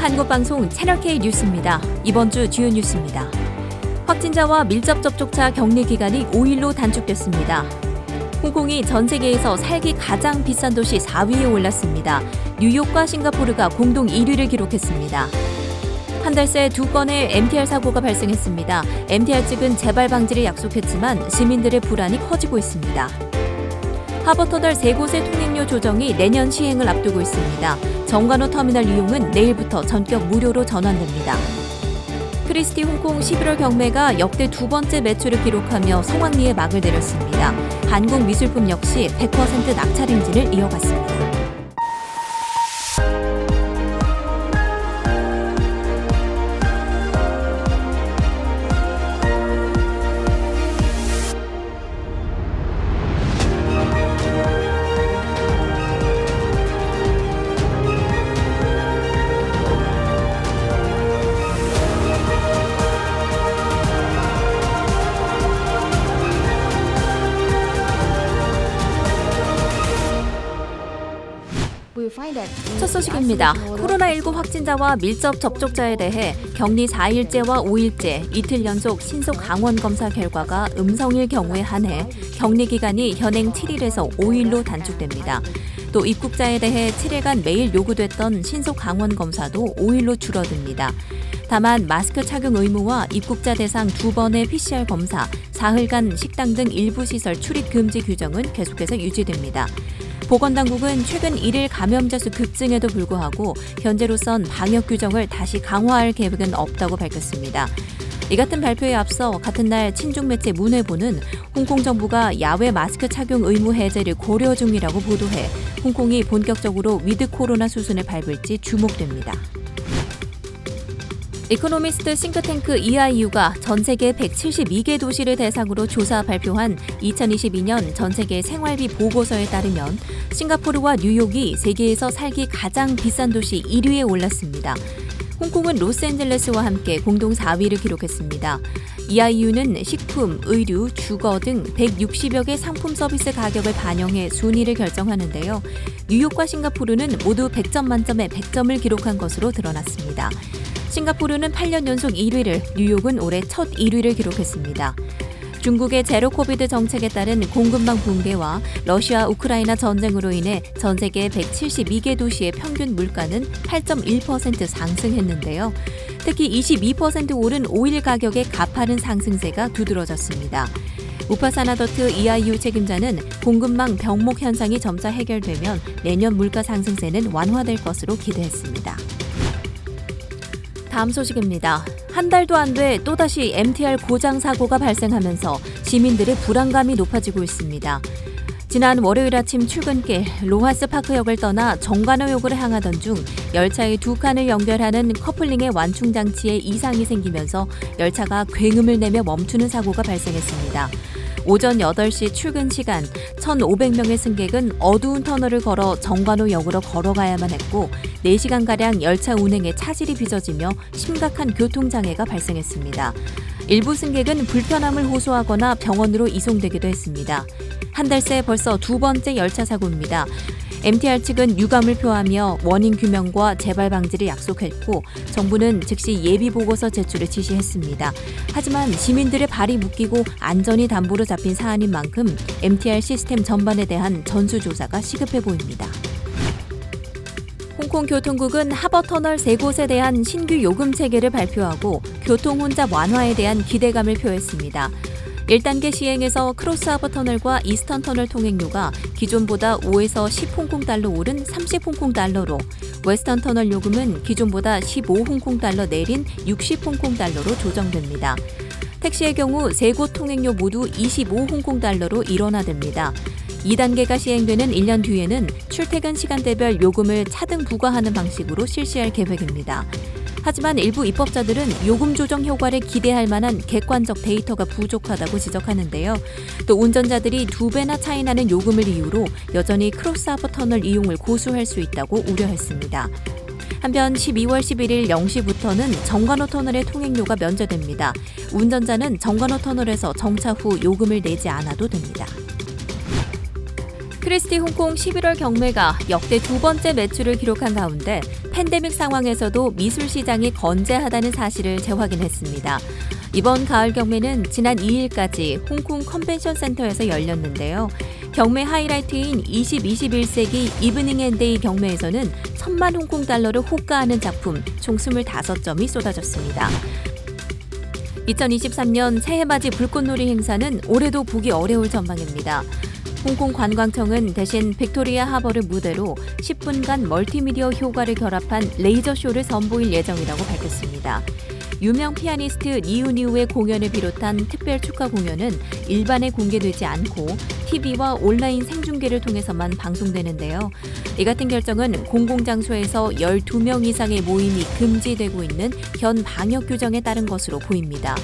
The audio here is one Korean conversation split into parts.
한국방송 채널K 뉴스입니다. 이번 주 주요 뉴스입니다. 확진자와 밀접 접촉자 격리 기간이 5일로 단축됐습니다. 홍콩이 전 세계에서 살기 가장 비싼 도시 4위에 올랐습니다. 뉴욕과 싱가포르가 공동 1위를 기록했습니다. 한 달 새 2건의 MTR 사고가 발생했습니다. MTR 측은 재발 방지를 약속했지만 시민들의 불안이 커지고 있습니다. 하버터널 3곳의 통행료 조정이 내년 시행을 앞두고 있습니다. 정관호 터미널 이용은 내일부터 전격 무료로 전환됩니다. 크리스티 홍콩 11월 경매가 역대 2번째 매출을 기록하며 성황리에 막을 내렸습니다. 한국 미술품 역시 100% 낙찰 행진을 이어갔습니다. 첫 소식입니다. 코로나19 확진자와 밀접 접촉자에 대해 격리 4일째와 5일째 이틀 연속 신속 강원 검사 결과가 음성일 경우에 한해 격리 기간이 현행 7일에서 5일로 단축됩니다. 또 입국자에 대해 7일간 매일 요구됐던 신속 강원 검사도 5일로 줄어듭니다. 다만 마스크 착용 의무와 입국자 대상 2번의 PCR 검사, 사흘간 식당 등 일부 시설 출입 금지 규정은 계속해서 유지됩니다. 보건당국은 최근 1일 감염자 수 급증에도 불구하고 현재로선 방역 규정을 다시 강화할 계획은 없다고 밝혔습니다. 이 같은 발표에 앞서 같은 날 친중 매체 문회보는 홍콩 정부가 야외 마스크 착용 의무 해제를 고려 중이라고 보도해 홍콩이 본격적으로 위드 코로나 수순을 밟을지 주목됩니다. 이코노미스트 싱크탱크 EIU가 전 세계 172개 도시를 대상으로 조사 발표한 2022년 전 세계 생활비 보고서에 따르면 싱가포르와 뉴욕이 세계에서 살기 가장 비싼 도시 1위에 올랐습니다. 홍콩은 로스앤젤레스와 함께 공동 4위를 기록했습니다. EIU는 식품, 의류, 주거 등 160여 개 상품 서비스 가격을 반영해 순위를 결정하는데요. 뉴욕과 싱가포르는 모두 100점 만점에 100점을 기록한 것으로 드러났습니다. 싱가포르는 8년 연속 1위를, 뉴욕은 올해 첫 1위를 기록했습니다. 중국의 제로 코비드 정책에 따른 공급망 붕괴와 러시아 우크라이나 전쟁으로 인해 전 세계 172개 도시의 평균 물가는 8.1% 상승했는데요. 특히 22% 오른 오일 가격의 가파른 상승세가 두드러졌습니다. 우파사나더트 EIU 책임자는 공급망 병목 현상이 점차 해결되면 내년 물가 상승세는 완화될 것으로 기대했습니다. 다음 소식입니다. 한 달도 안 돼 또다시 MTR 고장 사고가 발생하면서 시민들의 불안감이 높아지고 있습니다. 지난 월요일 아침 출근길 로하스 파크역을 떠나 정관호역으로 향하던 중 열차의 2칸을 연결하는 커플링의 완충 장치에 이상이 생기면서 열차가 굉음을 내며 멈추는 사고가 발생했습니다. 오전 8시 출근 시간 1,500명의 승객은 어두운 터널을 걸어 정관호역으로 걸어가야만 했고 4시간가량 열차 운행에 차질이 빚어지며 심각한 교통장애가 발생했습니다. 일부 승객은 불편함을 호소하거나 병원으로 이송되기도 했습니다. 한 달 새 벌써 2번째 열차 사고입니다. MTR 측은 유감을 표하며 원인 규명과 재발 방지를 약속했고 정부는 즉시 예비 보고서 제출을 지시했습니다. 하지만 시민들의 발이 묶이고 안전이 담보로 잡힌 사안인 만큼 MTR 시스템 전반에 대한 전수조사가 시급해 보입니다. 홍콩 교통국은 하버터널 3곳에 대한 신규 요금 체계를 발표하고 교통 혼잡 완화에 대한 기대감을 표했습니다. 1단계 시행에서 크로스 하버터널과 이스턴 터널 통행료가 기존보다 5에서 10 홍콩달러 오른 30 홍콩달러로, 웨스턴 터널 요금은 기존보다 15 홍콩달러 내린 60 홍콩달러로 조정됩니다. 택시의 경우 3곳 통행료 모두 25 홍콩달러로 일원화됩니다. 2단계가 시행되는 1년 뒤에는 출퇴근 시간대별 요금을 차등 부과하는 방식으로 실시할 계획입니다. 하지만 일부 입법자들은 요금 조정 효과를 기대할 만한 객관적 데이터가 부족하다고 지적하는데요. 또 운전자들이 2배나 차이 나는 요금을 이유로 여전히 크로스 하버터널 이용을 고수할 수 있다고 우려했습니다. 한편 12월 11일 0시부터는 정관호 터널의 통행료가 면제됩니다. 운전자는 정관호 터널에서 정차 후 요금을 내지 않아도 됩니다. 크리스티 홍콩 11월 경매가 역대 2번째 매출을 기록한 가운데 팬데믹 상황에서도 미술 시장이 건재하다는 사실을 재확인했습니다. 이번 가을 경매는 지난 2일까지 홍콩 컨벤션 센터에서 열렸는데요. 경매 하이라이트인 20-21세기 이브닝 앤 데이 경매에서는 1,000만 홍콩 달러를 호가하는 작품 총 25점이 쏟아졌습니다. 2023년 새해맞이 불꽃놀이 행사는 올해도 보기 어려울 전망입니다. 홍콩 관광청은 대신 빅토리아 하버를 무대로 10분간 멀티미디어 효과를 결합한 레이저 쇼를 선보일 예정이라고 밝혔습니다. 유명 피아니스트 니우니우의 공연을 비롯한 특별 축하 공연은 일반에 공개되지 않고 TV와 온라인 생중계를 통해서만 방송되는데요. 이 같은 결정은 공공장소에서 12명 이상의 모임이 금지되고 있는 현 방역 규정에 따른 것으로 보입니다.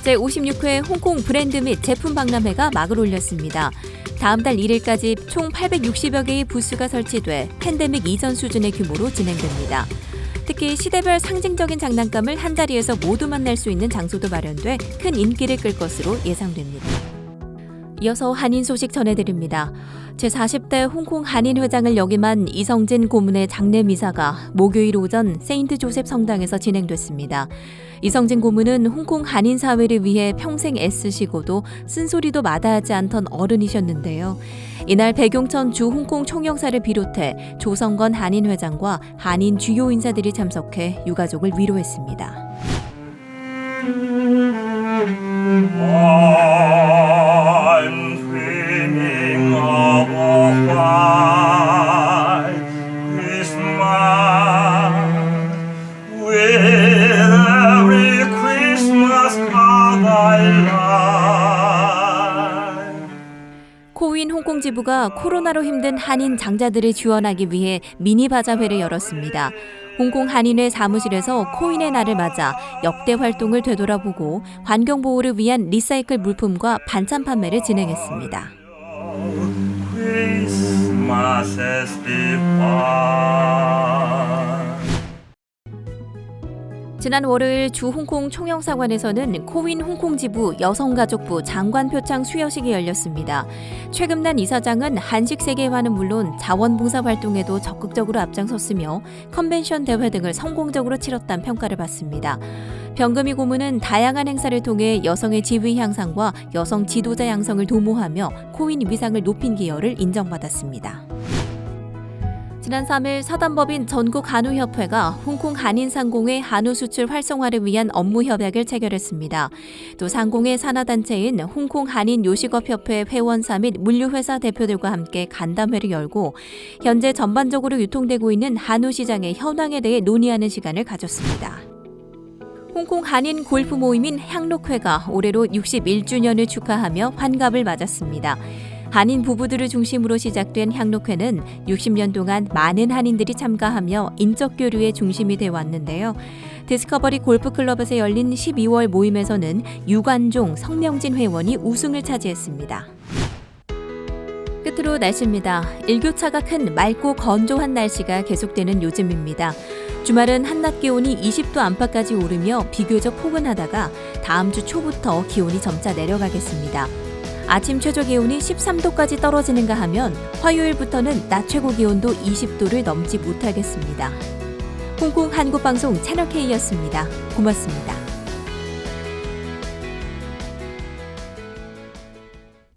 제56회 홍콩 브랜드 및 제품 박람회가 막을 올렸습니다. 다음 달 1일까지 총 860여 개의 부스가 설치돼 팬데믹 이전 수준의 규모로 진행됩니다. 특히 시대별 상징적인 장난감을 한자리에서 모두 만날 수 있는 장소도 마련돼 큰 인기를 끌 것으로 예상됩니다. 이어서 한인 소식 전해드립니다. 제40대 홍콩 한인회장을 역임한 이성진 고문의 장례 미사가 목요일 오전 세인트 조셉 성당에서 진행됐습니다. 이성진 고문은 홍콩 한인 사회를 위해 평생 애쓰시고도 쓴소리도 마다하지 않던 어른이셨는데요. 이날 백용천 주 홍콩 총영사를 비롯해 조성건 한인회장과 한인 주요 인사들이 참석해 유가족을 위로했습니다. 코윈 홍콩 지부가 코로나로 힘든 한인 장자들을 지원하기 위해 미니 바자회를 열었습니다. 홍콩 한인회 사무실에서 코윈의 날을 맞아 역대 활동을 되돌아보고 환경보호를 위한 리사이클 물품과 반찬 판매를 진행했습니다. 지난 월요일 주 홍콩 총영사관에서는 코윈 홍콩 지부 여성가족부 장관 표창 수여식이 열렸습니다. 최금란 이사장은 한식 세계화는 물론 자원봉사 활동에도 적극적으로 앞장섰으며 컨벤션 대회 등을 성공적으로 치렀다는 평가를 받습니다. 병금이 고문은 다양한 행사를 통해 여성의 지위 향상과 여성 지도자 양성을 도모하며 코윈 위상을 높인 기여를 인정받았습니다. 지난 3일 사단법인 전국한우협회가 홍콩 한인상공회 한우 수출 활성화를 위한 업무 협약을 체결했습니다. 또 상공회 산하단체인 홍콩 한인요식업협회 회원사 및 물류회사 대표들과 함께 간담회를 열고 현재 전반적으로 유통되고 있는 한우 시장의 현황에 대해 논의하는 시간을 가졌습니다. 홍콩 한인 골프 모임인 향록회가 올해로 61주년을 축하하며 환갑을 맞았습니다. 한인 부부들을 중심으로 시작된 향록회는 60년 동안 많은 한인들이 참가하며 인적 교류의 중심이 되어 왔는데요. 디스커버리 골프클럽에서 열린 12월 모임에서는 유관종, 성명진 회원이 우승을 차지했습니다. 끝으로 날씨입니다. 일교차가 큰 맑고 건조한 날씨가 계속되는 요즘입니다. 주말은 한낮 기온이 20도 안팎까지 오르며 비교적 포근하다가 다음 주 초부터 기온이 점차 내려가겠습니다. 아침 최저 기온이 13도까지 떨어지는가 하면 화요일부터는 낮 최고 기온도 20도를 넘지 못하겠습니다. 홍콩 한국방송 채널K였습니다. 고맙습니다.